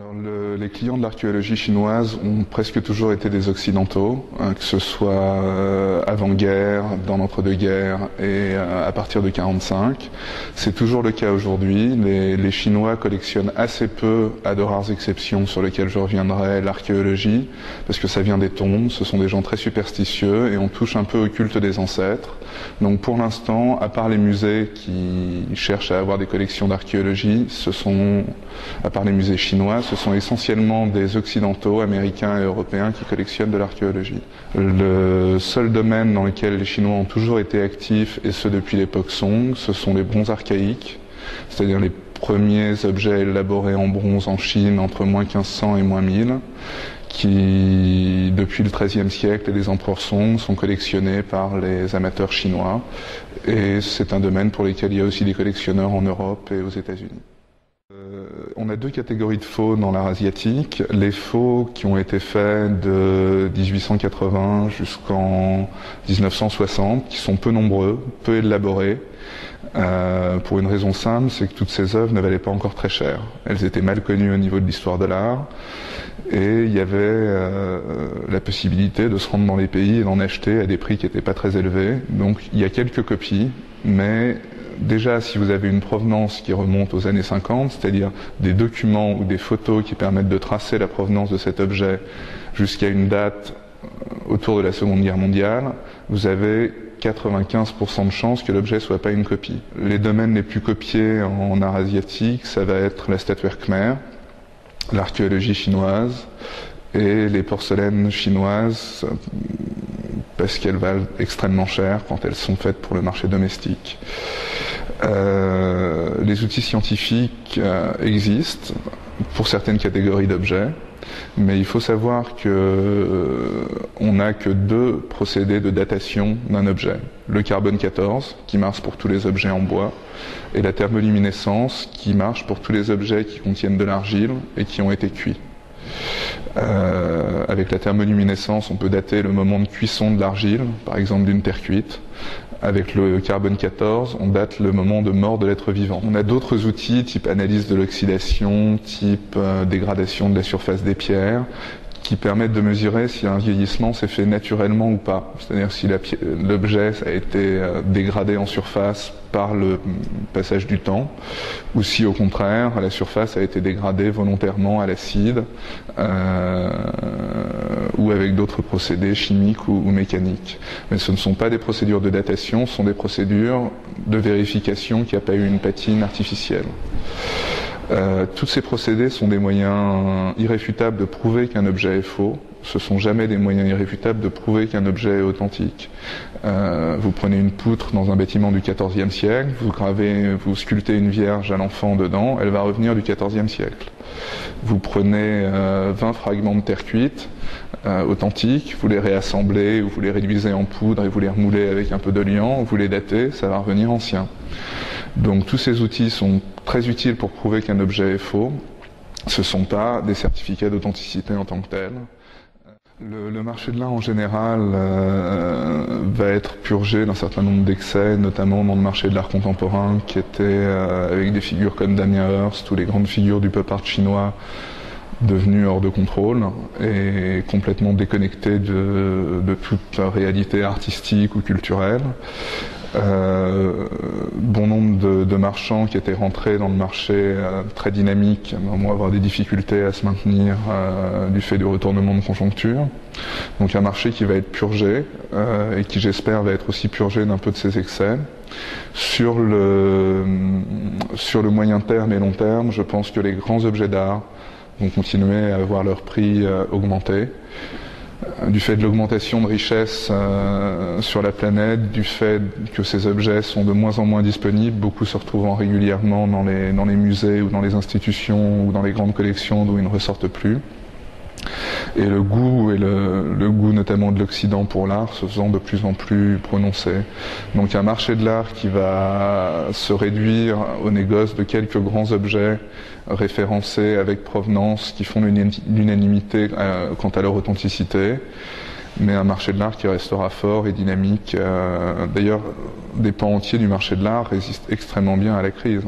Alors les clients de l'archéologie chinoise ont presque toujours été des occidentaux, que ce soit avant-guerre, dans l'entre-deux-guerres et à partir de 1945. C'est toujours le cas aujourd'hui. Les Chinois collectionnent assez peu, à de rares exceptions sur lesquelles je reviendrai, l'archéologie, parce que ça vient des tombes, ce sont des gens très superstitieux et on touche un peu au culte des ancêtres. Donc pour l'instant, à part les musées qui cherchent à avoir des collections d'archéologie, à part les musées chinois, ce sont essentiellement des occidentaux, américains et européens qui collectionnent de l'archéologie. Le seul domaine dans lequel les Chinois ont toujours été actifs, et ce depuis l'époque Song, ce sont les bronzes archaïques, c'est-à-dire les premiers objets élaborés en bronze en Chine entre moins 1500 et moins 1000, qui, depuis le XIIIe siècle et les empereurs Song, sont collectionnés par les amateurs chinois. Et c'est un domaine pour lequel il y a aussi des collectionneurs en Europe et aux États-Unis. On a deux catégories de faux dans l'art asiatique. Les faux qui ont été faits de 1880 jusqu'en 1960, qui sont peu nombreux, peu élaborés, pour une raison simple, c'est que toutes ces œuvres ne valaient pas encore très cher. Elles étaient mal connues au niveau de l'histoire de l'art, et il y avait la possibilité de se rendre dans les pays et d'en acheter à des prix qui n'étaient pas très élevés. Donc il y a quelques copies, mais déjà, si vous avez une provenance qui remonte aux années 50, c'est-à-dire des documents ou des photos qui permettent de tracer la provenance de cet objet jusqu'à une date autour de la Seconde Guerre mondiale, vous avez 95% de chances que l'objet soit pas une copie. Les domaines les plus copiés en art asiatique, ça va être la statuaire khmer, l'archéologie chinoise et les porcelaines chinoises, parce qu'elles valent extrêmement cher quand elles sont faites pour le marché domestique. Les outils scientifiques existent pour certaines catégories d'objets, mais il faut savoir qu'on n'a que deux procédés de datation d'un objet. Le carbone 14, qui marche pour tous les objets en bois, et la thermoluminescence, qui marche pour tous les objets qui contiennent de l'argile et qui ont été cuits. Avec la thermoluminescence, on peut dater le moment de cuisson de l'argile, par exemple d'une terre cuite. Avec le carbone 14, on date le moment de mort de l'être vivant. On a d'autres outils, type analyse de l'oxydation, type dégradation de la surface des pierres, qui permettent de mesurer si un vieillissement s'est fait naturellement ou pas. C'est-à-dire si l'objet a été dégradé en surface par le passage du temps, ou si au contraire la surface a été dégradée volontairement à l'acide, ou avec d'autres procédés chimiques ou mécaniques. Mais ce ne sont pas des procédures de datation, ce sont des procédures de vérification qu'il n'y a pas eu une patine artificielle. Tous ces procédés sont des moyens irréfutables de prouver qu'un objet est faux. Ce sont jamais des moyens irréfutables de prouver qu'un objet est authentique. Vous prenez une poutre dans un bâtiment du XIVe siècle, vous sculptez une vierge à l'enfant dedans, elle va revenir du XIVe siècle. Vous prenez 20 fragments de terre cuite authentiques, vous les réassemblez ou vous les réduisez en poudre et vous les remoulez avec un peu de liant, vous les datez, ça va revenir ancien. Donc tous ces outils sont très utiles pour prouver qu'un objet est faux. Ce ne sont pas des certificats d'authenticité en tant que tels. Le marché de l'art en général va être purgé d'un certain nombre d'excès, notamment dans le marché de l'art contemporain qui était avec des figures comme Damien Hirst ou les grandes figures du pop art chinois devenues hors de contrôle et complètement déconnectées de toute réalité artistique ou culturelle. Bon nombre de marchands qui étaient rentrés dans le marché très dynamique vont avoir des difficultés à se maintenir du fait du retournement de conjoncture. Donc un marché qui va être purgé et qui j'espère va être aussi purgé d'un peu de ses excès. Sur le moyen terme et long terme, je pense que les grands objets d'art vont continuer à voir leur prix augmenter. Du fait de l'augmentation de richesse sur la planète, du fait que ces objets sont de moins en moins disponibles, beaucoup se retrouvant régulièrement dans les musées ou dans les institutions ou dans les grandes collections d'où ils ne ressortent plus. Et le goût notamment de l'Occident pour l'art se faisant de plus en plus prononcé. Donc un marché de l'art qui va se réduire au négoce de quelques grands objets référencés avec provenance qui font l'unanimité quant à leur authenticité, mais un marché de l'art qui restera fort et dynamique. D'ailleurs, des pans entiers du marché de l'art résistent extrêmement bien à la crise.